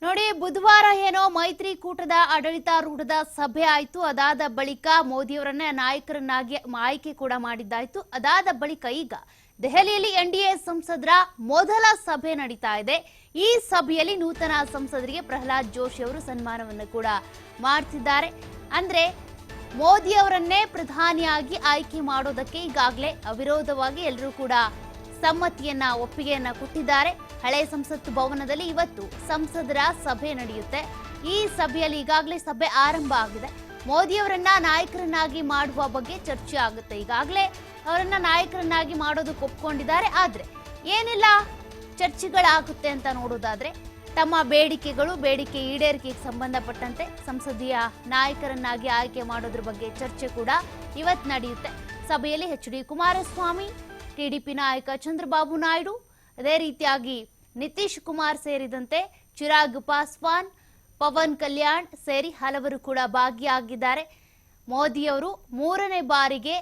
ನೋಡಿ, ಬುಧವಾರ ಏನೋ ಮೈತ್ರಿಕೂಟದ ಆಡಳಿತಾರೂಢದ ಸಭೆ ಆಯಿತು. ಅದಾದ ಬಳಿಕ ಮೋದಿಯವರನ್ನ ನಾಯಕರನ್ನಾಗಿ ಆಯ್ಕೆ ಕೂಡ ಮಾಡಿದ್ದಾಯಿತು. ಅದಾದ ಬಳಿಕ ಈಗ ದೆಹಲಿಯಲ್ಲಿ ಎನ್ಡಿಎ ಸಂಸದರ ಮೊದಲ ಸಭೆ ನಡೀತಾ ಇದೆ. ಈ ಸಭೆಯಲ್ಲಿ ನೂತನ ಸಂಸದರಿಗೆ ಪ್ರಹ್ಲಾದ್ ಜೋಶಿ ಅವರು ಸನ್ಮಾನವನ್ನು ಕೂಡ ಮಾಡ್ತಿದ್ದಾರೆ. ಅಂದ್ರೆ ಮೋದಿಯವರನ್ನೇ ಪ್ರಧಾನಿಯಾಗಿ ಆಯ್ಕೆ ಮಾಡೋದಕ್ಕೆ ಈಗಾಗಲೇ ಅವಿರೋಧವಾಗಿ ಎಲ್ಲರೂ ಕೂಡ ಒಪ್ಪಿಗೆಯನ್ನ ಕೊಟ್ಟಿದ್ದಾರೆ. ಹಳೆ ಸಂಸತ್ತು ಭವನದಲ್ಲಿ ಇವತ್ತು ಸಂಸದರ ಸಭೆ ನಡೆಯುತ್ತೆ. ಈ ಸಭೆಯಲ್ಲಿ ಈಗಾಗಲೇ ಸಭೆ ಆರಂಭ ಆಗಿದೆ. ಮೋದಿಯವರನ್ನ ನಾಯಕರನ್ನಾಗಿ ಮಾಡುವ ಬಗ್ಗೆ ಚರ್ಚೆ ಆಗುತ್ತೆ. ಈಗಾಗಲೇ ಅವರನ್ನ ನಾಯಕರನ್ನಾಗಿ ಮಾಡೋದಕ್ಕೆ ಒಪ್ಕೊಂಡಿದ್ದಾರೆ. ಆದ್ರೆ ಏನೆಲ್ಲ ಚರ್ಚೆಗಳಾಗುತ್ತೆ ಅಂತ ನೋಡೋದಾದ್ರೆ, ತಮ್ಮ ಬೇಡಿಕೆ ಈಡೇರಿಕೆಗೆ ಸಂಬಂಧಪಟ್ಟಂತೆ ಸಂಸದೀಯ ನಾಯಕರನ್ನಾಗಿ ಆಯ್ಕೆ ಮಾಡೋದ್ರ ಬಗ್ಗೆ ಚರ್ಚೆ ಕೂಡ ಇವತ್ತು ನಡೆಯುತ್ತೆ. ಸಭೆಯಲ್ಲಿ ಎಚ್.ಡಿ. ಕುಮಾರಸ್ವಾಮಿ, ಟಿಡಿಪಿ ನಾಯಕ ಚಂದ್ರಬಾಬು ನಾಯ್ಡು, ಅದೇ ರೀತಿಯಾಗಿ ನಿತೀಶ್ ಕುಮಾರ್ ಸೇರಿದಂತೆ ಚಿರಾಗ್ ಪಾಸ್ವಾನ್, ಪವನ್ ಕಲ್ಯಾಣ್ ಸೇರಿ ಹಲವರು ಕೂಡ ಭಾಗಿಯಾಗಿದ್ದಾರೆ. ಮೋದಿಯವರು ಮೂರನೇ ಬಾರಿಗೆ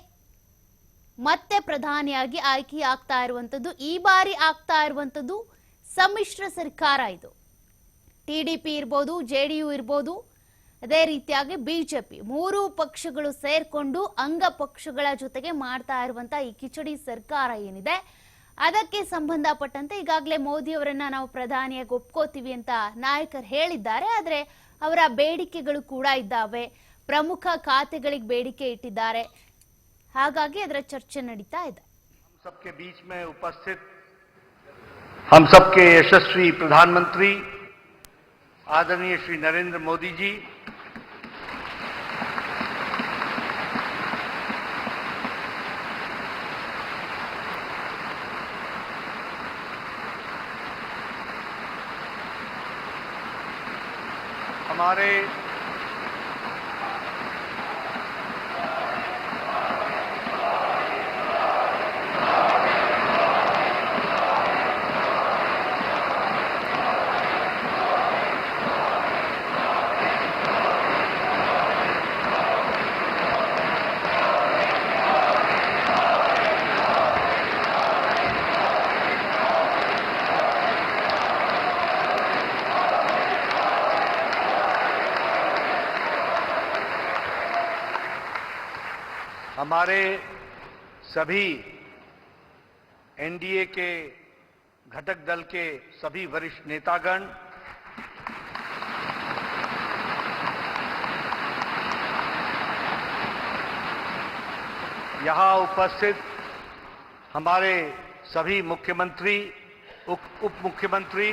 ಮತ್ತೆ ಪ್ರಧಾನಿಯಾಗಿ ಆಯ್ಕೆಯಾಗ್ತಾ ಇರುವಂತದ್ದು. ಈ ಬಾರಿ ಆಗ್ತಾ ಇರುವಂತದ್ದು ಸಮ್ಮಿಶ್ರ ಸರ್ಕಾರ. ಇದು ಟಿಡಿಪಿ ಇರ್ಬೋದು, ಜೆಡಿಯು ಇರ್ಬೋದು, ಅದೇ ರೀತಿಯಾಗಿ ಬಿಜೆಪಿ, ಮೂರು ಪಕ್ಷಗಳು ಸೇರ್ಕೊಂಡು ಅಂಗ ಪಕ್ಷಗಳ ಜೊತೆಗೆ ಮಾಡ್ತಾ ಇರುವಂತಹ ಈ ಕಿಚಡಿ ಸರ್ಕಾರ ಏನಿದೆ, ಅದಕ್ಕೆ ಸಂಬಂಧಪಟ್ಟಂತೆ ಈಗಾಗಲೇ ಮೋದಿಯವರನ್ನ ನಾವು ಪ್ರಧಾನಿಯಾಗಿ ಒಪ್ಕೋತೀವಿ ಅಂತ ನಾಯಕರು ಹೇಳಿದ್ದಾರೆ. ಆದರೆ ಅವರ ಬೇಡಿಕೆಗಳು ಕೂಡ ಇದ್ದಾವೆ. ಪ್ರಮುಖ ಖಾತೆಗಳಿಗೆ ಬೇಡಿಕೆ ಇಟ್ಟಿದ್ದಾರೆ. ಹಾಗಾಗಿ ಅದರ ಚರ್ಚೆ ನಡೀತಾ ಇದೆ. सबके बीच में उपस्थित हम सबके यशस्वी प्रधानमंत्री आदरणीय श्री नरेंद्र मोदी जी, हमारे हमारे सभी एनडीए के घटक दल के सभी वरिष्ठ नेतागण, यहां उपस्थित हमारे सभी मुख्यमंत्री, उप मुख्यमंत्री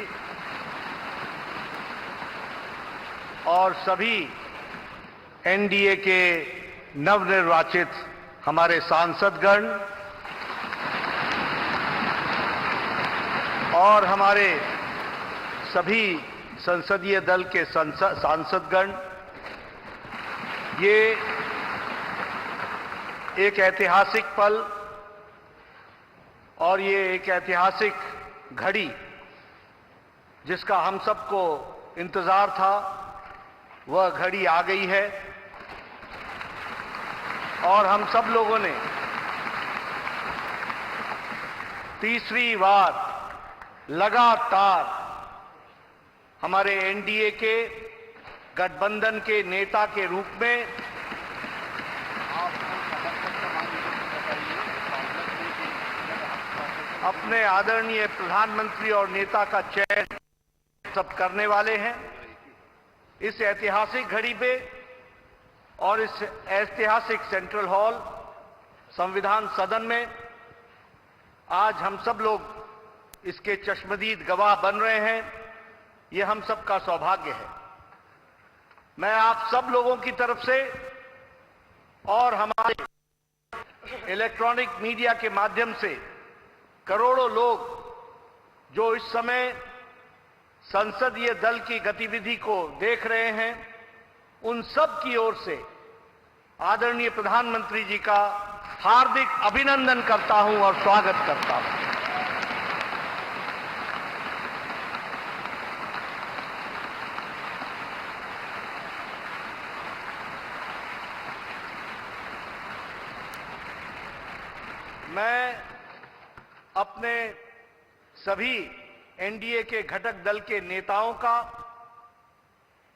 और सभी एनडीए के नवनिर्वाचित हमारे सांसदगण और हमारे सभी संसदीय दल के सांसदगण, ये एक ऐतिहासिक पल और ये एक ऐतिहासिक घड़ी जिसका हम सबको इंतजार था, वह घड़ी आ गई है. और हम सब लोगों ने तीसरी बार लगातार हमारे एनडीए के गठबंधन के नेता के रूप में अपने आदरणीय प्रधानमंत्री और नेता का चयन सब करने वाले हैं. इस ऐतिहासिक घड़ी पे और इस ऐतिहासिक सेंट्रल हॉल संविधान सदन में आज हम सब लोग इसके चश्मदीद गवाह बन रहे हैं. ये हम सब का सौभाग्य है. मैं आप सब लोगों की तरफ से और हमारे इलेक्ट्रॉनिक मीडिया के माध्यम से करोड़ों लोग जो इस समय संसदीय दल की गतिविधि को देख रहे हैं, उन सब की ओर से आदरणीय प्रधानमंत्री जी का हार्दिक अभिनंदन करता हूं और स्वागत करता हूं. मैं अपने सभी एनडीए के घटक दल के नेताओं का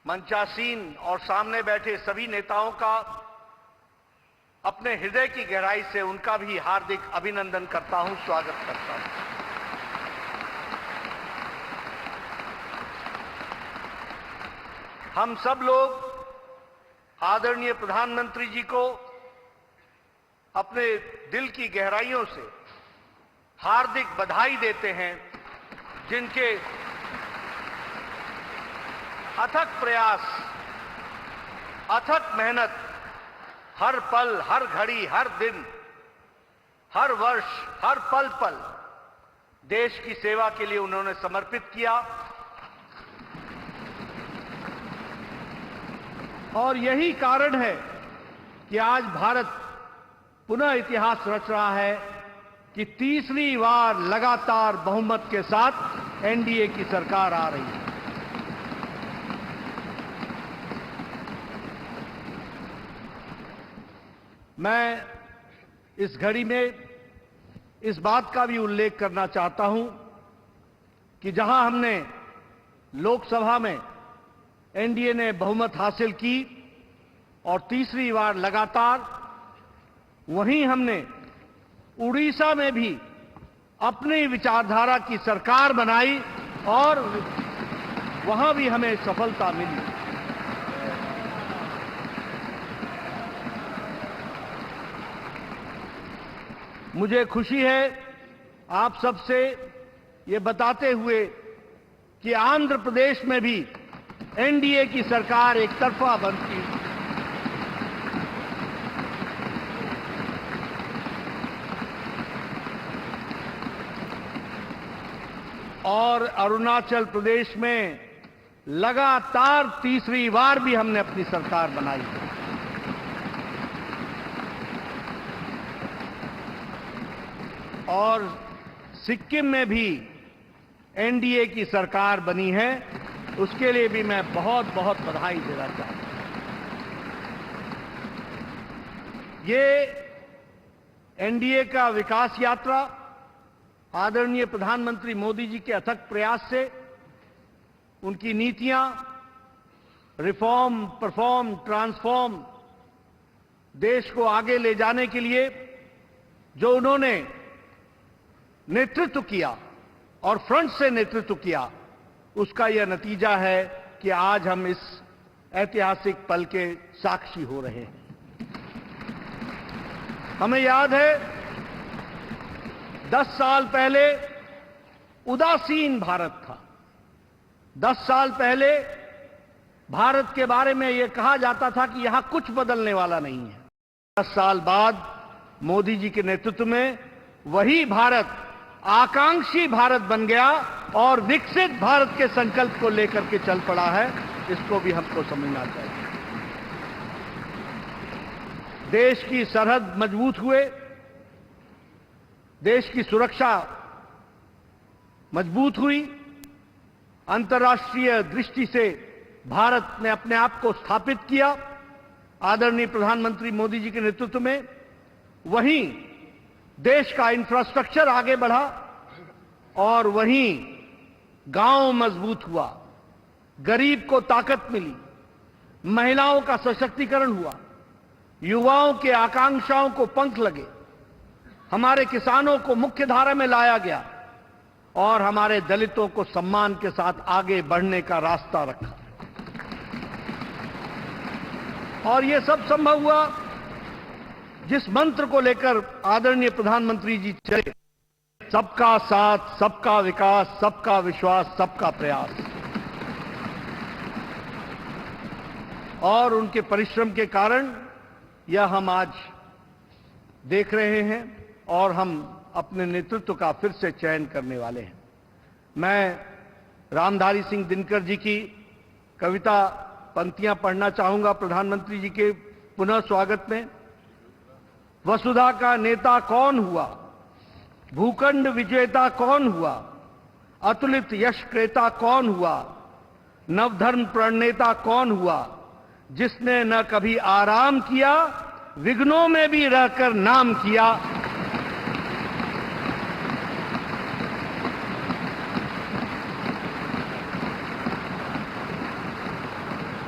मंचासीन और सामने बैठे सभी नेताओं का अपने हृदय की गहराई से उनका भी हार्दिक अभिनंदन करता हूं, स्वागत करता हूं। हम सब लोग आदरणीय प्रधानमंत्री जी को अपने दिल की गहराइयों से हार्दिक बधाई देते हैं, जिनके अथक प्रयास, अथक मेहनत हर पल, हर घड़ी, हर दिन, हर वर्ष, हर पल पल देश की सेवा के लिए उन्होंने समर्पित किया। और यही कारण है कि आज भारत पुनः इतिहास रच रहा है कि तीसरी बार लगातार बहुमत के साथ एनडीए की सरकार आ रही है। मैं इस घड़ी में इस बात का भी उल्लेख करना चाहता हूं कि जहां हमने लोकसभा में एनडीए ने बहुमत हासिल की और तीसरी बार लगातार, वहीं हमने उड़ीसा में भी अपनी विचारधारा की सरकार बनाई और वहां भी हमें सफलता मिली। मुझे खुशी है आप सबसे ये बताते हुए कि आंध्र प्रदेश में भी एनडीए की सरकार एक तरफा बनती और अरुणाचल प्रदेश में लगातार तीसरी बार भी हमने अपनी सरकार बनाई है। और सिक्किम में भी एनडीए की सरकार बनी है, उसके लिए भी मैं बहुत बहुत बधाई देना चाहता हूं। ये एनडीए का विकास यात्रा आदरणीय प्रधानमंत्री मोदी जी के अथक प्रयास से, उनकी नीतियां रिफॉर्म, परफॉर्म, ट्रांसफॉर्म, देश को आगे ले जाने के लिए जो उन्होंने नेतृत्व किया और फ्रंट से नेतृत्व किया, उसका यह नतीजा है कि आज हम इस ऐतिहासिक पल के साक्षी हो रहे हैं। हमें याद है 10 साल पहले उदासीन भारत था। 10 साल पहले भारत के बारे में यह कहा जाता था कि यहां कुछ बदलने वाला नहीं है। 10 साल बाद मोदी जी के नेतृत्व में वही भारत आकांक्षी भारत बन गया और विकसित भारत के संकल्प को लेकर के चल पड़ा है। इसको भी हमको समझना चाहिए। देश की सरहद मजबूत हुए, देश की सुरक्षा मजबूत हुई, अंतर्राष्ट्रीय दृष्टि से भारत ने अपने आप को स्थापित किया आदरणीय प्रधानमंत्री मोदी जी के नेतृत्व में। वहीं देश का इंफ्रास्ट्रक्चर आगे बढ़ा और वहीं गांव मजबूत हुआ, गरीब को ताकत मिली, महिलाओं का सशक्तिकरण हुआ, युवाओं के आकांक्षाओं को पंख लगे, हमारे किसानों को मुख्य धारा में लाया गया और हमारे दलितों को सम्मान के साथ आगे बढ़ने का रास्ता रखा। और यह सब संभव हुआ जिस मंत्र को लेकर आदरणीय प्रधानमंत्री जी चले, सबका साथ, सबका विकास, सबका विश्वास, सबका प्रयास। और उनके परिश्रम के कारण यह हम आज देख रहे हैं और हम अपने नेतृत्व का फिर से चयन करने वाले हैं। मैं रामधारी सिंह दिनकर जी की कविता पंक्तियां पढ़ना चाहूंगा प्रधानमंत्री जी के पुनः स्वागत में। वसुधा का नेता कौन हुआ, भूखंड विजेता कौन हुआ, अतुलित यश क्रेता कौन हुआ, नवधर्म प्रणेता कौन हुआ, जिसने न कभी आराम किया, विघ्नों में भी रहकर नाम किया।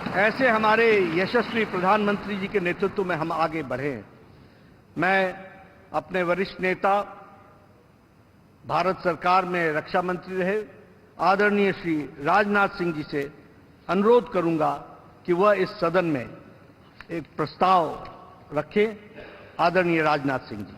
ऐसे हमारे यशस्वी प्रधानमंत्री जी के नेतृत्व में हम आगे बढ़े। मैं अपने वरिष्ठ नेता, भारत सरकार में रक्षा मंत्री रहे आदरणीय श्री राजनाथ सिंह जी से अनुरोध करूंगा कि वह इस सदन में एक प्रस्ताव रखें। आदरणीय राजनाथ सिंह जी।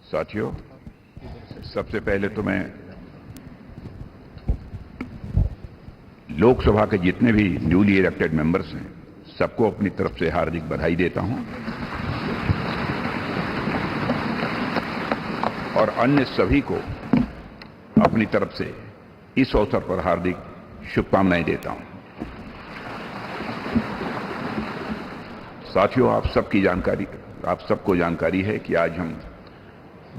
साथियों, सबसे पहले तो मैं लोकसभा के जितने भी न्यूली इलेक्टेड मेंबर्स हैं सबको अपनी तरफ से हार्दिक बधाई देता हूं और अन्य सभी को अपनी तरफ से इस अवसर पर हार्दिक शुभकामनाएं देता हूं। साथियों, आप सबको जानकारी है कि आज हम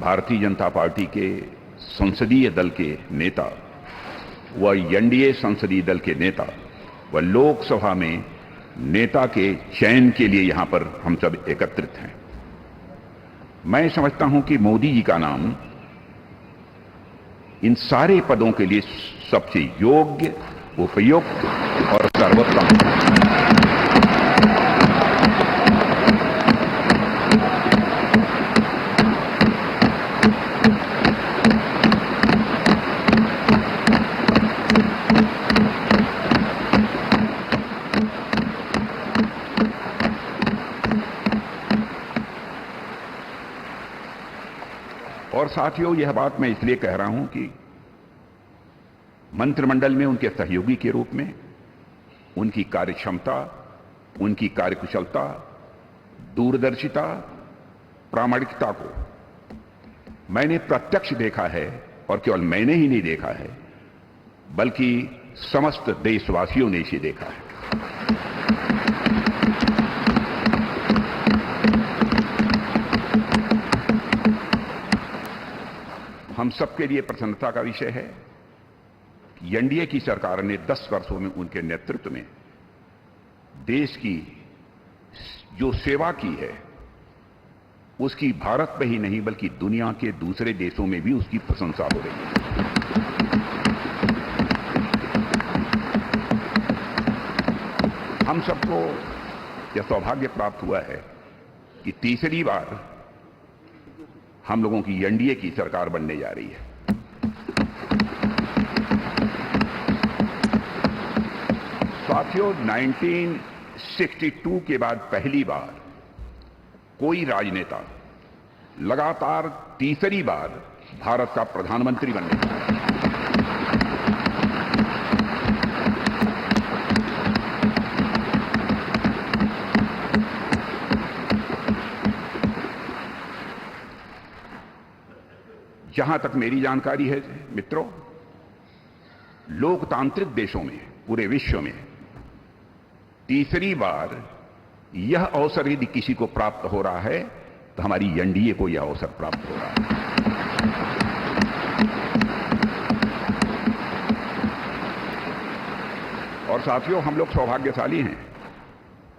भारतीय जनता पार्टी के संसदीय दल के नेता व एनडीए संसदीय दल के नेता व लोकसभा में नेता के चयन के लिए यहां पर हम सब एकत्रित हैं। मैं समझता हूं कि मोदी जी का नाम इन सारे पदों के लिए सबसे योग्य, उपयुक्त और सर्वोत्तम है। और साथियों, यह बात मैं इसलिए कह रहा हूं कि मंत्रिमंडल में उनके सहयोगी के रूप में उनकी कार्यक्षमता, उनकी कार्यकुशलता, दूरदर्शिता, प्रामाणिकता को मैंने प्रत्यक्ष देखा है और केवल मैंने ही नहीं देखा है बल्कि समस्त देशवासियों ने इसे देखा है। हम सबके लिए प्रसन्नता का विषय है कि एनडीए की सरकार ने 10 वर्षों में उनके नेतृत्व में देश की जो सेवा की है उसकी भारत में ही नहीं बल्कि दुनिया के दूसरे देशों में भी उसकी प्रशंसा हो रही है। हम सबको यह सौभाग्य प्राप्त हुआ है कि तीसरी बार हम लोगों की एनडीए की सरकार बनने जा रही है। साथियों, 1962 के बाद पहली बार कोई राजनेता लगातार तीसरी बार भारत का प्रधानमंत्री बनने जा रहा है। जहां तक मेरी जानकारी है मित्रों, लोकतांत्रिक देशों में पूरे विश्व में तीसरी बार यह अवसर यदि किसी को प्राप्त हो रहा है तो हमारी एनडीए को यह अवसर प्राप्त हो रहा है। और साथियों, हम लोग सौभाग्यशाली हैं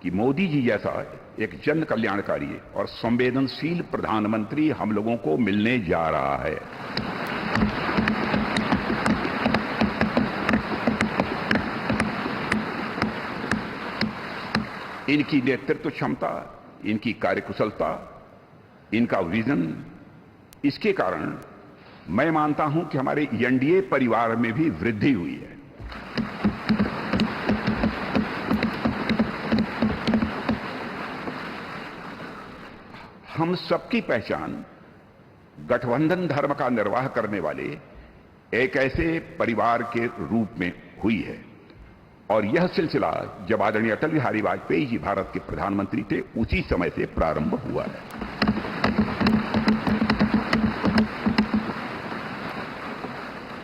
कि मोदी जी जैसा एक जन कल्याणकारी और संवेदनशील प्रधानमंत्री हम लोगों को मिलने जा रहा है। इनकी नेतृत्व क्षमता, इनकी कार्यकुशलता, इनका विजन, इसके कारण मैं मानता हूं कि हमारे एनडीए परिवार में भी वृद्धि हुई है। हम सबकी पहचान गठबंधन धर्म का निर्वाह करने वाले एक ऐसे परिवार के रूप में हुई है और यह सिलसिला जब आदरणीय अटल बिहारी वाजपेयी जी भारत के प्रधानमंत्री थे उसी समय से प्रारंभ हुआ है।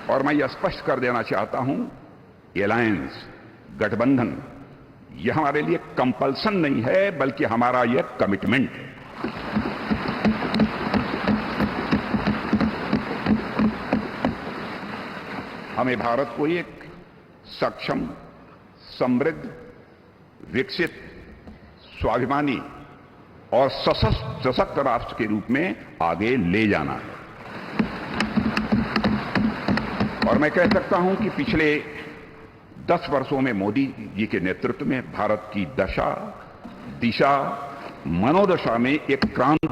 और मैं यह स्पष्ट कर देना चाहता हूं, एलायंस, गठबंधन, यह हमारे लिए कंपल्सन नहीं है बल्कि हमारा यह कमिटमेंट है। हमें भारत को एक सक्षम, समृद्ध, विकसित, स्वाभिमानी और सशक्त राष्ट्र के रूप में आगे ले जाना है। और मैं कह सकता हूं कि पिछले 10 वर्षों में मोदी जी के नेतृत्व में भारत की दशा, दिशा, मनोदशा में एक क्रांति।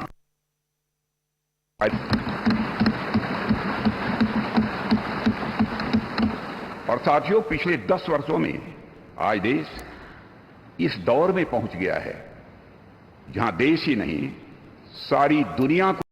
और साथियों, पिछले 10 वर्षों में आज देश इस दौर में पहुंच गया है जहां देश ही नहीं, सारी दुनिया को